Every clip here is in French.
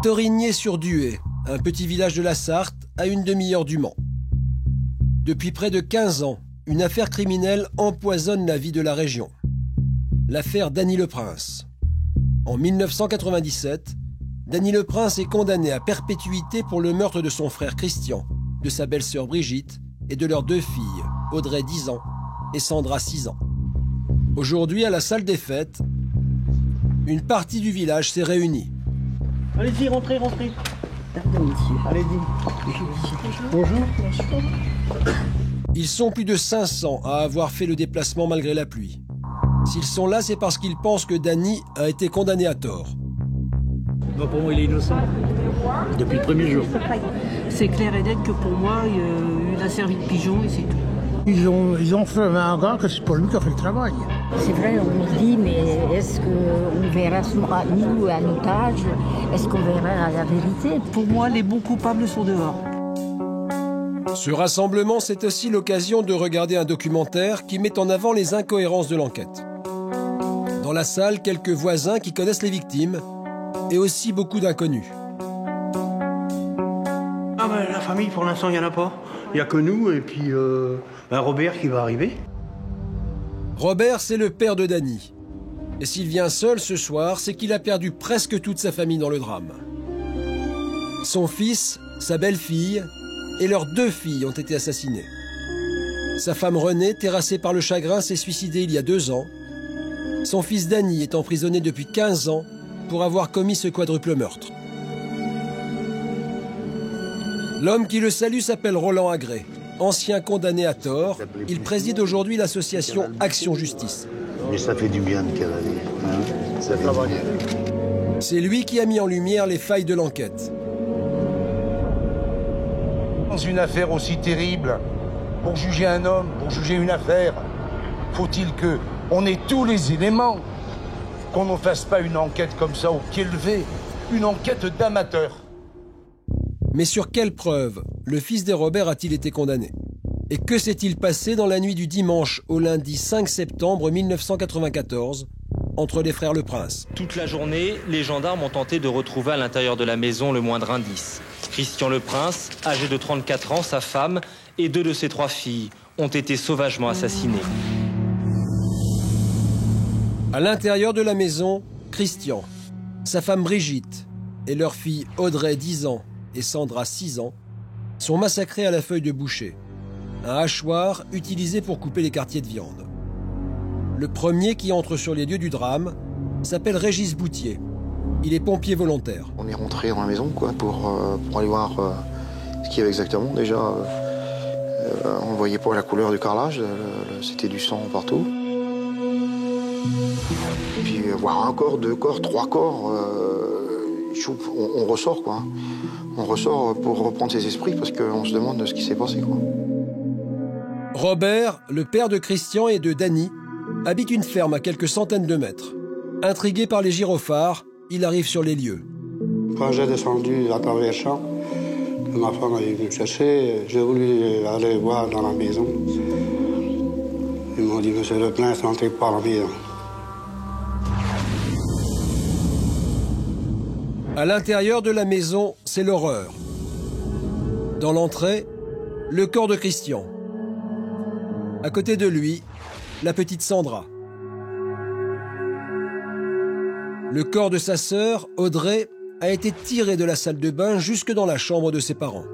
Torigné-sur-Duet, un petit village de la Sarthe, à une demi-heure du Mans. Depuis près de 15 ans, une affaire criminelle empoisonne la vie de la région. L'affaire Dany Le Prince. En 1997, Dany Le Prince est condamné à perpétuité pour le meurtre de son frère Christian, de sa belle-sœur Brigitte et de leurs 2 filles, Audrey 10 ans et Sandra 6 ans. Aujourd'hui, à la salle des fêtes, une partie du village s'est réunie. Allez-y, rentrez. Pardon, monsieur. Allez-y. Bonjour. Ils sont plus de 500 à avoir fait le déplacement malgré la pluie. S'ils sont là, c'est parce qu'ils pensent que Dany a été condamné à tort. Non, pour moi, il est innocent. Depuis le premier jour. C'est clair et net que pour moi, il a servi de pigeon et c'est tout. Ils ont fait un gars que c'est pas lui qui a fait le travail. C'est vrai, on se dit, mais est-ce qu'on verra, nous, à notre âge, est-ce qu'on verra la vérité? Pour moi, les bons coupables sont dehors. Ce rassemblement, c'est aussi l'occasion de regarder un documentaire qui met en avant les incohérences de l'enquête. Dans la salle, quelques voisins qui connaissent les victimes et aussi beaucoup d'inconnus. Ah ben, la famille, pour l'instant, il n'y en a pas. Il n'y a que nous et puis Robert qui va arriver. Robert, c'est le père de Dany. Et s'il vient seul ce soir, c'est qu'il a perdu presque toute sa famille dans le drame. Son fils, sa belle-fille et leurs 2 filles ont été assassinés. Sa femme Renée, terrassée par le chagrin, s'est suicidée il y a 2 ans. Son fils Dany est emprisonné depuis 15 ans pour avoir commis ce quadruple meurtre. L'homme qui le salue s'appelle Roland Agré. Ancien condamné à tort, il préside aujourd'hui l'association Action Justice. Mais ça fait du bien de cavaler, hein, ça fait du bien. C'est lui qui a mis en lumière les failles de l'enquête. Dans une affaire aussi terrible, pour juger un homme, pour juger une affaire, faut-il qu'on ait tous les éléments, qu'on ne fasse pas une enquête comme ça au pied levé, une enquête d'amateur. Mais sur quelle preuve le fils des Robert a-t-il été condamné? Et que s'est-il passé dans la nuit du dimanche au lundi 5 septembre 1994 entre les frères Le Prince? Toute la journée, les gendarmes ont tenté de retrouver à l'intérieur de la maison le moindre indice. Christian Le Prince, âgé de 34 ans, sa femme et 2 de ses 3 filles ont été sauvagement assassinés. À l'intérieur de la maison, Christian, sa femme Brigitte et leur fille Audrey 10 ans et Sandra 6 ans sont massacrés à la feuille de boucher, un hachoir utilisé pour couper les quartiers de viande. Le premier qui entre sur les lieux du drame s'appelle Régis Boutier. Il est pompier volontaire. On est rentré dans la maison pour aller voir ce qu'il y avait exactement. Déjà, on voyait pas la couleur du carrelage, c'était du sang partout. Puis voir un corps, 2 corps, 3 corps, on ressort quoi. On ressort pour reprendre ses esprits parce qu'on se demande ce qui s'est passé quoi. Robert, le père de Christian et de Dany, habite une ferme à quelques centaines de mètres. Intrigué par les gyrophares, il arrive sur les lieux. Quand j'ai descendu à travers les champs, ma femme est venue me chercher. J'ai voulu aller voir dans la maison. Ils m'ont dit, monsieur Le Prince, n'entrez pas à la maison. À l'intérieur de la maison, c'est l'horreur. Dans l'entrée, le corps de Christian. À côté de lui, la petite Sandra. Le corps de sa sœur, Audrey, a été tiré de la salle de bain jusque dans la chambre de ses parents.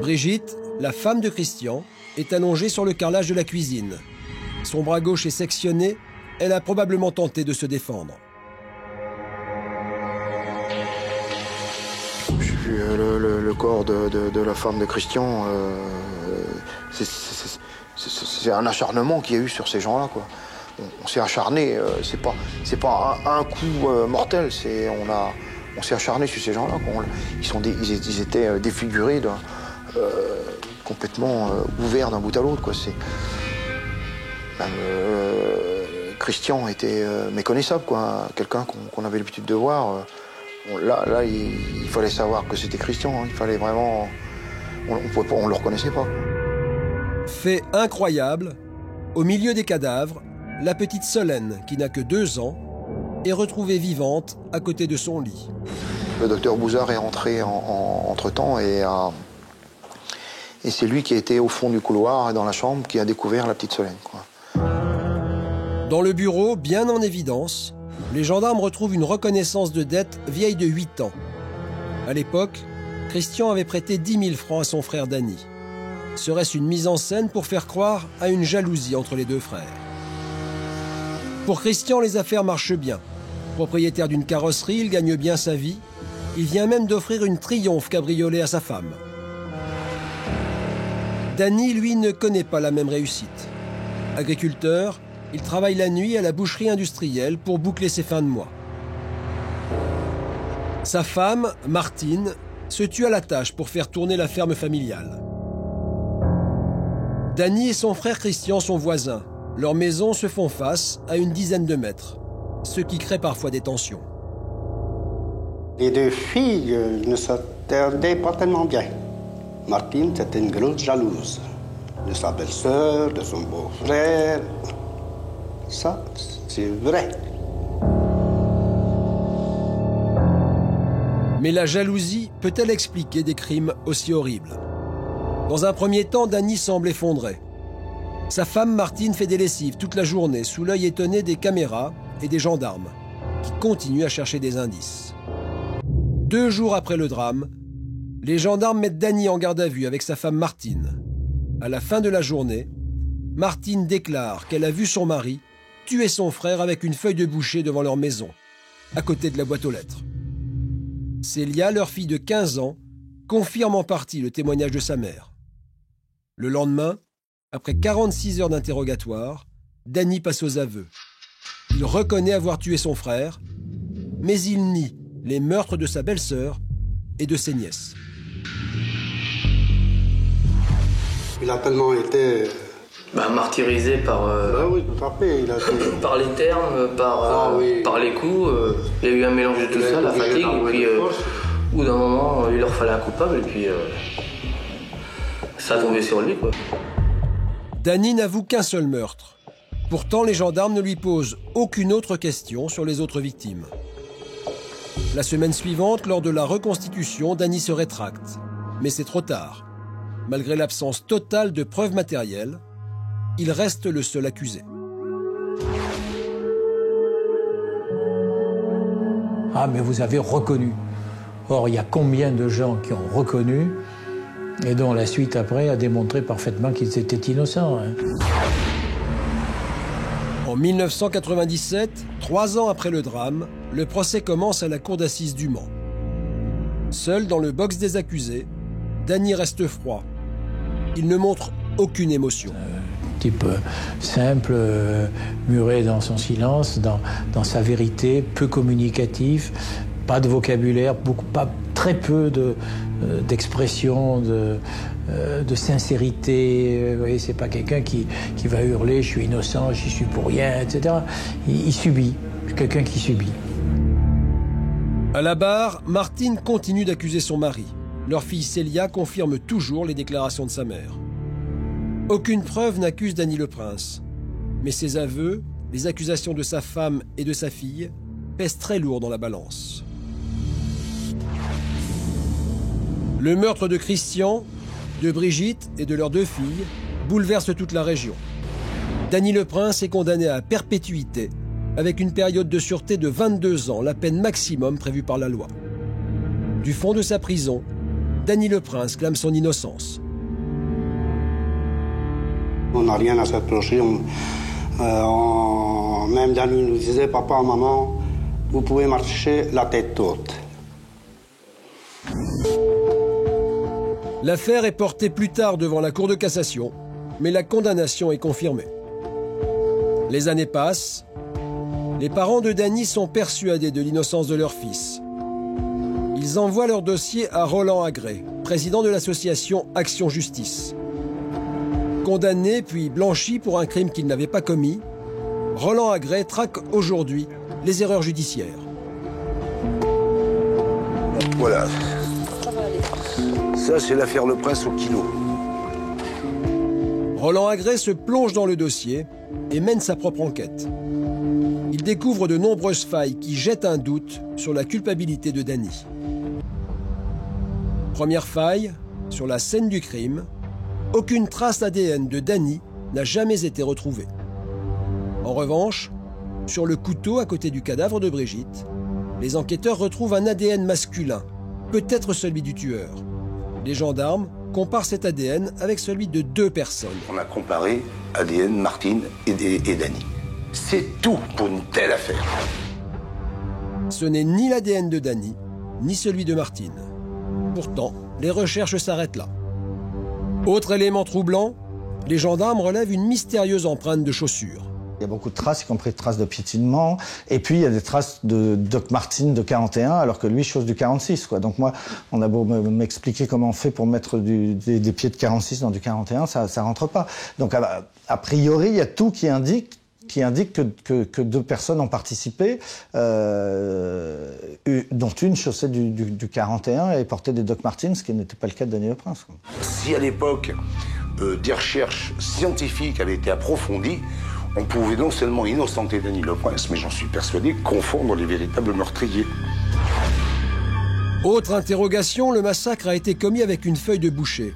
Brigitte, la femme de Christian, est allongée sur le carrelage de la cuisine. Son bras gauche est sectionné, elle a probablement tenté de se défendre. Le corps de la femme de Christian, c'est un acharnement qu'il y a eu sur ces gens-là, quoi. On s'est acharné, c'est pas un coup mortel, on s'est acharné sur ces gens-là. Ils étaient défigurés, complètement ouverts d'un bout à l'autre, quoi. Christian était méconnaissable, quoi. Quelqu'un qu'on avait l'habitude de voir. Là, il fallait savoir que c'était Christian. Hein. Il fallait vraiment, on le reconnaissait pas. Fait incroyable, au milieu des cadavres, la petite Solène, qui n'a que 2 ans, est retrouvée vivante à côté de son lit. Le docteur Bouzard est rentré entre-temps et c'est lui qui était au fond du couloir et dans la chambre qui a découvert la petite Solène, quoi. Dans le bureau, bien en évidence, les gendarmes retrouvent une reconnaissance de dette vieille de 8 ans. À l'époque, Christian avait prêté 10 000 francs à son frère Danny. Serait-ce une mise en scène pour faire croire à une jalousie entre les deux frères? Pour Christian, les affaires marchent bien. Propriétaire d'une carrosserie, il gagne bien sa vie. Il vient même d'offrir une Triumph cabriolet à sa femme. Danny, lui, ne connaît pas la même réussite. Agriculteur, il travaille la nuit à la boucherie industrielle pour boucler ses fins de mois. Sa femme, Martine, se tue à la tâche pour faire tourner la ferme familiale. Danny et son frère Christian sont voisins. Leurs maisons se font face à une dizaine de mètres, ce qui crée parfois des tensions. Les deux filles ne s'entendaient pas tellement bien. Martine, c'était une grosse jalouse de sa belle-sœur, de son beau-frère. Ça, c'est vrai. Mais la jalousie peut-elle expliquer des crimes aussi horribles? Dans un premier temps, Danny semble effondré. Sa femme Martine fait des lessives toute la journée sous l'œil étonné des caméras et des gendarmes qui continuent à chercher des indices. 2 jours après le drame, les gendarmes mettent Danny en garde à vue avec sa femme Martine. À la fin de la journée, Martine déclare qu'elle a vu son mari tuer son frère avec une feuille de boucher devant leur maison, à côté de la boîte aux lettres. Célia, leur fille de 15 ans, confirme en partie le témoignage de sa mère. Le lendemain, après 46 heures d'interrogatoire, Danny passe aux aveux. Il reconnaît avoir tué son frère, mais il nie les meurtres de sa belle-sœur et de ses nièces. Il a tellement été... martyrisé par... oui, tout à fait. Il a été... par les termes, par les coups. Il y a eu un mélange de tout ça, la fatigue, et puis au bout d'un moment, il leur fallait un coupable, et puis ça a tombé sur lui, quoi. Danny n'avoue qu'un seul meurtre. Pourtant, les gendarmes ne lui posent aucune autre question sur les autres victimes. La semaine suivante, lors de la reconstitution, Danny se rétracte. Mais c'est trop tard. Malgré l'absence totale de preuves matérielles, il reste le seul accusé. Ah, mais vous avez reconnu. Or, il y a combien de gens qui ont reconnu et dont la suite après a démontré parfaitement qu'ils étaient innocents, hein. En 1997, 3 ans après le drame, le procès commence à la cour d'assises du Mans. Seul dans le box des accusés, Danny reste froid. Il ne montre aucune émotion. Type simple, muré dans son silence, dans sa vérité, peu communicatif, pas de vocabulaire, très peu d'expression, de sincérité. Vous voyez, c'est pas quelqu'un qui va hurler « je suis innocent, j'y suis pour rien », etc. Il subit, c'est quelqu'un qui subit. À la barre, Martine continue d'accuser son mari. Leur fille Célia confirme toujours les déclarations de sa mère. Aucune preuve n'accuse Danny Le Prince. Mais ses aveux, les accusations de sa femme et de sa fille, pèsent très lourd dans la balance. Le meurtre de Christian, de Brigitte et de leurs 2 filles bouleverse toute la région. Danny Le Prince est condamné à perpétuité, avec une période de sûreté de 22 ans, la peine maximum prévue par la loi. Du fond de sa prison, Danny Le Prince clame son innocence. On n'a rien à se reprocher. Même Danny nous disait « Papa, maman, vous pouvez marcher la tête haute ». L'affaire est portée plus tard devant la Cour de cassation, mais la condamnation est confirmée. Les années passent. Les parents de Danny sont persuadés de l'innocence de leur fils. Ils envoient leur dossier à Roland Agré, président de l'association Action Justice. Condamné puis blanchi pour un crime qu'il n'avait pas commis, Roland Agré traque aujourd'hui les erreurs judiciaires. Voilà. Ça, c'est l'affaire Le Prince au kilo. Roland Agré se plonge dans le dossier et mène sa propre enquête. il découvre de nombreuses failles qui jettent un doute sur la culpabilité de Danny. Première faille, sur la scène du crime, aucune trace ADN de Danny n'a jamais été retrouvée. En revanche, sur le couteau à côté du cadavre de Brigitte, les enquêteurs retrouvent un ADN masculin, peut-être celui du tueur. Les gendarmes comparent cet ADN avec celui de 2 personnes. On a comparé ADN Martine et Danny. C'est tout pour une telle affaire. Ce n'est ni l'ADN de Danny, ni celui de Martine. Pourtant, les recherches s'arrêtent là. Autre élément troublant, les gendarmes relèvent une mystérieuse empreinte de chaussures. Il y a beaucoup de traces, y compris de traces de piétinement. Et puis, il y a des traces de Doc Martin de 41, alors que lui, chose du 46, quoi. Donc moi, on a beau m'expliquer comment on fait pour mettre des pieds de 46 dans du 41, ça rentre pas. Donc, a priori, il y a tout qui indique que 2 personnes ont participé, dont une chaussée du 41 et portait des Doc Martens, ce qui n'était pas le cas de Danny Le Prince, quoi. Si à l'époque, des recherches scientifiques avaient été approfondies, on pouvait non seulement innocenter Danny Le Prince, mais j'en suis persuadé, confondre les véritables meurtriers. Autre interrogation, le massacre a été commis avec une feuille de boucher.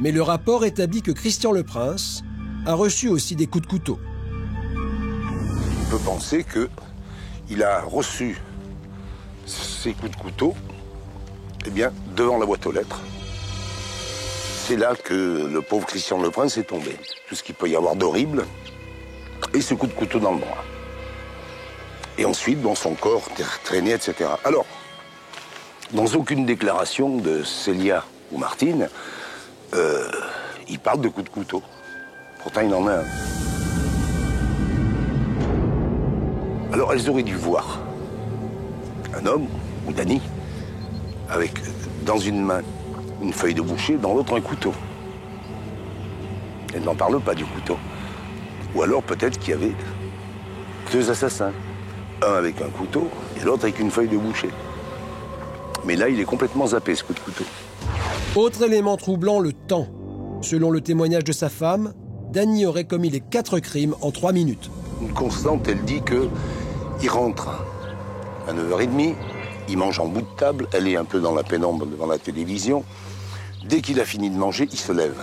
Mais le rapport établit que Christian Le Prince a reçu aussi des coups de couteau. On peut penser qu'il a reçu ces coups de couteau, eh bien, devant la boîte aux lettres. C'est là que le pauvre Christian Le Prince est tombé. Tout ce qu'il peut y avoir d'horrible, et ce coup de couteau dans le bras. Et ensuite, dans son corps, traîné, etc. Alors, dans aucune déclaration de Célia ou Martine, il parle de coup de couteau. Pourtant, il en a un. Alors, elles auraient dû voir un homme, ou Danny, avec dans une main une feuille de boucher, dans l'autre un couteau. Elles n'en parlent pas du couteau. Ou alors peut-être qu'il y avait 2 assassins. Un avec un couteau et l'autre avec une feuille de boucher. Mais là, il est complètement zappé, ce coup de couteau. Autre élément troublant, le temps. Selon le témoignage de sa femme, Danny aurait commis les 4 crimes en 3 minutes. Une constante, elle dit qu'il rentre à 9h30, il mange en bout de table, elle est un peu dans la pénombre devant la télévision. Dès qu'il a fini de manger, il se lève.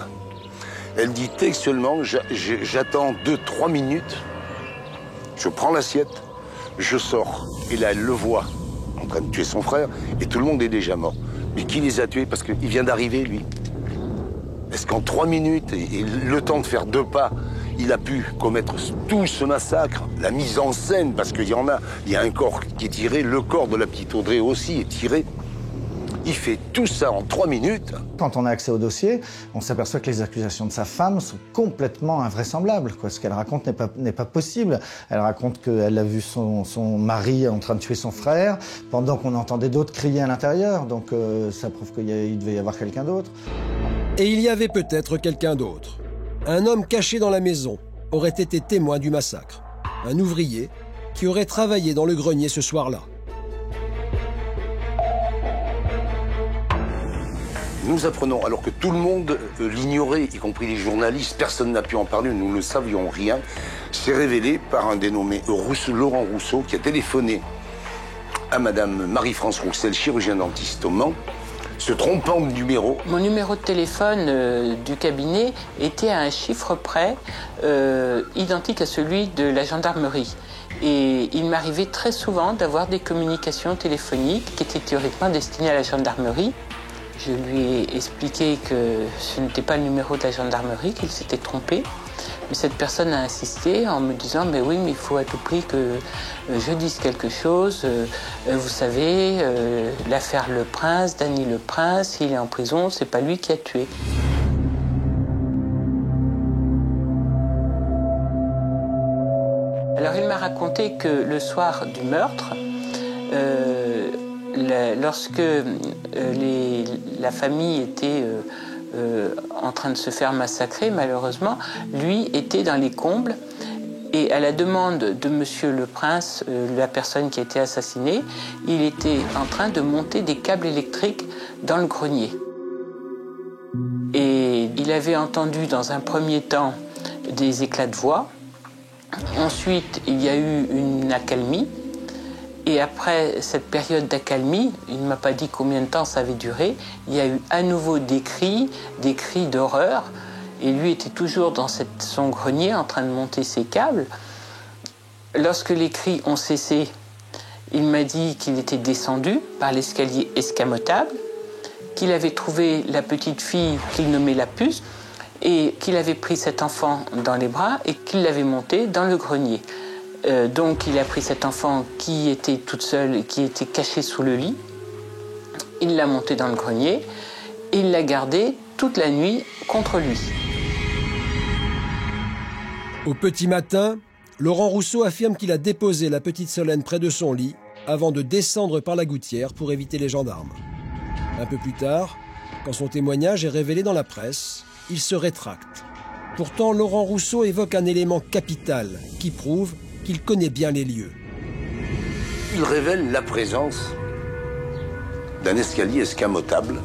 Elle dit textuellement, j'attends 2-3 minutes, je prends l'assiette, je sors. Et là, elle le voit en train de tuer son frère, et tout le monde est déjà mort. Mais qui les a tués? Parce qu'il vient d'arriver, lui. Est-ce qu'en 3 minutes, et le temps de faire 2 pas, il a pu commettre tout ce massacre? La mise en scène, parce qu'il y en a, il y a un corps qui est tiré, le corps de la petite Audrey aussi est tiré. Il fait tout ça en 3 minutes. Quand on a accès au dossier, on s'aperçoit que les accusations de sa femme sont complètement invraisemblables, quoi. Ce qu'elle raconte n'est pas possible. Elle raconte qu'elle a vu son mari en train de tuer son frère, pendant qu'on entendait d'autres crier à l'intérieur. Donc ça prouve qu'il devait y avoir quelqu'un d'autre. Et il y avait peut-être quelqu'un d'autre. Un homme caché dans la maison aurait été témoin du massacre. Un ouvrier qui aurait travaillé dans le grenier ce soir-là. Nous apprenons, alors que tout le monde l'ignorait, y compris les journalistes, personne n'a pu en parler, nous ne savions rien. C'est révélé par un dénommé Laurent Rousseau, qui a téléphoné à Madame Marie-France Roussel, chirurgien dentiste au Mans, se trompant de numéro. Mon numéro de téléphone du cabinet était à un chiffre près, identique à celui de la gendarmerie. Et il m'arrivait très souvent d'avoir des communications téléphoniques qui étaient théoriquement destinées à la gendarmerie. Je lui ai expliqué que ce n'était pas le numéro de la gendarmerie, qu'il s'était trompé. Mais cette personne a insisté en me disant « Mais oui, mais il faut à tout prix que je dise quelque chose. Vous savez, l'affaire Le Prince, Danny Le Prince, il est en prison, c'est pas lui qui a tué. » Alors il m'a raconté que le soir du meurtre, lorsque la famille était en train de se faire massacrer, malheureusement, lui était dans les combles. Et à la demande de Monsieur Le Prince, la personne qui a été assassinée, il était en train de monter des câbles électriques dans le grenier. Et il avait entendu dans un premier temps des éclats de voix. Ensuite, il y a eu une accalmie. Et après cette période d'accalmie, il ne m'a pas dit combien de temps ça avait duré, il y a eu à nouveau des cris d'horreur. Et lui était toujours dans son grenier en train de monter ses câbles. Lorsque les cris ont cessé, il m'a dit qu'il était descendu par l'escalier escamotable, qu'il avait trouvé la petite fille qu'il nommait la puce, et qu'il avait pris cet enfant dans les bras et qu'il l'avait monté dans le grenier. Donc il a pris cet enfant qui était toute seule et qui était cachée sous le lit. Il l'a monté dans le grenier et il l'a gardé toute la nuit contre lui. Au petit matin, Laurent Rousseau affirme qu'il a déposé la petite Solène près de son lit avant de descendre par la gouttière pour éviter les gendarmes. Un peu plus tard, quand son témoignage est révélé dans la presse, il se rétracte. Pourtant, Laurent Rousseau évoque un élément capital qui prouve qu'il connaît bien les lieux. Il révèle la présence d'un escalier escamotable.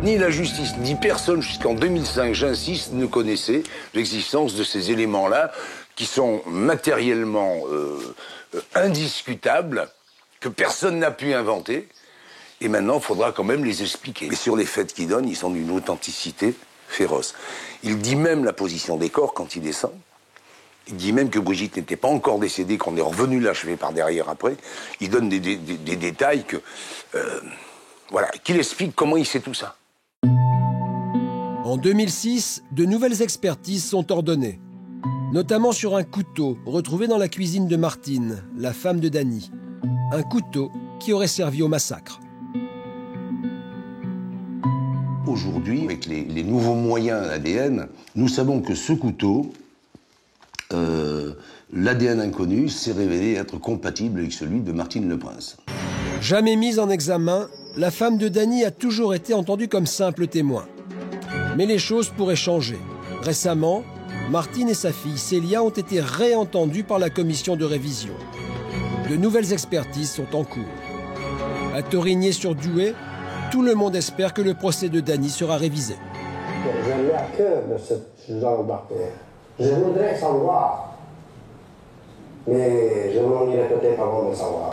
Ni la justice, ni personne jusqu'en 2005, j'insiste, ne connaissait l'existence de ces éléments-là qui sont matériellement indiscutables, que personne n'a pu inventer. Et maintenant, il faudra quand même les expliquer. Mais sur les faits qu'il donne, ils sont d'une authenticité féroce. Il dit même la position des corps quand il descend. Il dit même que Brigitte n'était pas encore décédée, qu'on est revenu l'achever par derrière après. Il donne des détails qu'il explique comment il sait tout ça. En 2006, de nouvelles expertises sont ordonnées, notamment sur un couteau retrouvé dans la cuisine de Martine, la femme de Dany. Un couteau qui aurait servi au massacre. Aujourd'hui, avec les nouveaux moyens ADN, nous savons que ce couteau, l'ADN inconnu s'est révélé être compatible avec celui de Martine Le Prince. Jamais mise en examen, la femme de Dany a toujours été entendue comme simple témoin. Mais les choses pourraient changer. Récemment, Martine et sa fille Célia ont été réentendues par la commission de révision. De nouvelles expertises sont en cours. À Torigné-sur-Douai, tout le monde espère que le procès de Dany sera révisé. Je mets à cœur de ce genre d'affaire. Je voudrais savoir, mais je m'en irai peut-être avant de savoir.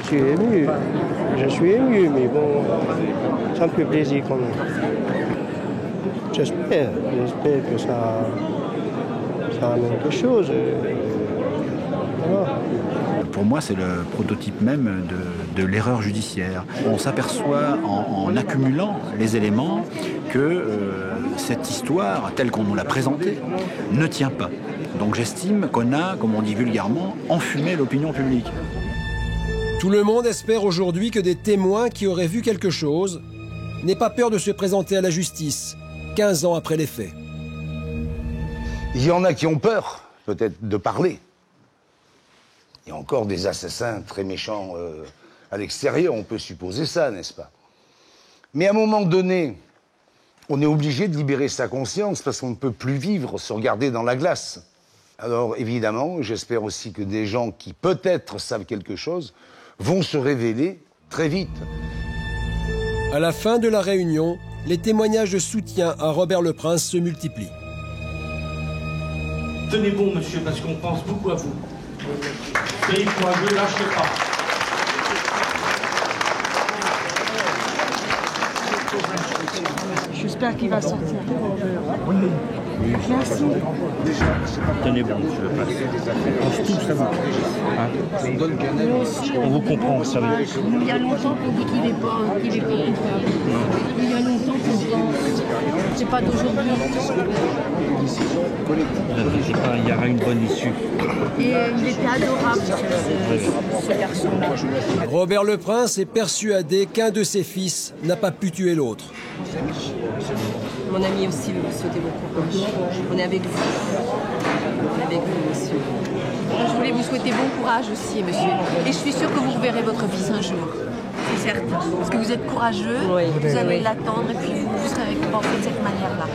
Je suis ému, mais bon, ça me fait plaisir quand même. J'espère que ça amène quelque chose. Voilà. Pour moi, c'est le prototype même de l'erreur judiciaire. On s'aperçoit en accumulant les éléments que cette histoire, telle qu'on nous l'a présentée, ne tient pas. Donc j'estime qu'on a, comme on dit vulgairement, enfumé l'opinion publique. Tout le monde espère aujourd'hui que des témoins qui auraient vu quelque chose n'aient pas peur de se présenter à la justice, 15 ans après les faits. Il y en a qui ont peur, peut-être, de parler. Il y a encore des assassins très méchants à l'extérieur, on peut supposer ça, n'est-ce pas? Mais à un moment donné, on est obligé de libérer sa conscience parce qu'on ne peut plus vivre, se regarder dans la glace. Alors évidemment, j'espère aussi que des gens qui peut-être savent quelque chose vont se révéler très vite. À la fin de la réunion, les témoignages de soutien à Robert Le Prince se multiplient. Tenez bon, monsieur, parce qu'on pense beaucoup à vous. Soyez courageux, lâchez pas. J'espère qu'il va sortir. Oui. Merci. Tenez bon, monsieur. On pense tous à vous. Hein? On vous comprend, vous savez. Il y a longtemps qu'on dit qu'il n'est pas coupable. Il y a longtemps qu'on pense. C'est pas d'aujourd'hui. Il y aura une bonne issue. Et il était adorable, ce garçon-là. Robert Le Prince est persuadé qu'un de ses fils n'a pas pu tuer l'autre. Mon ami aussi veut vous souhaiter bon courage. On est avec vous. On est avec vous, monsieur. Je voulais vous souhaiter bon courage aussi, monsieur. Et je suis sûre que vous reverrez votre fils un jour. C'est certain. Parce que vous êtes courageux, oui, vous allez l'attendre et puis vous serez récompensé de cette manière-là.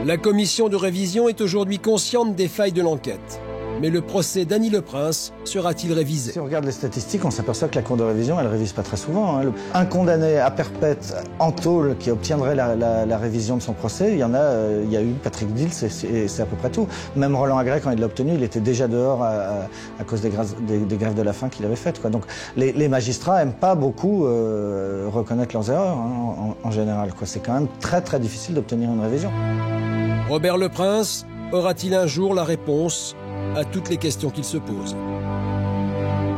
La commission de révision est aujourd'hui consciente des failles de l'enquête. Mais le procès d'Annie Leprince sera-t-il révisé? Si on regarde les statistiques, on s'aperçoit que la Cour de révision, elle ne révise pas très souvent. Un condamné à perpète en tôle qui obtiendrait la révision de son procès, il y a eu Patrick Dils et c'est à peu près tout. Même Roland Agré, quand il l'a obtenu, il était déjà dehors à cause des grèves de la faim qu'il avait faites, quoi. Donc les magistrats n'aiment pas beaucoup reconnaître leurs erreurs, hein, en général, quoi. C'est quand même très très difficile d'obtenir une révision. Robert Leprince aura-t-il un jour la réponse à toutes les questions qu'il se pose?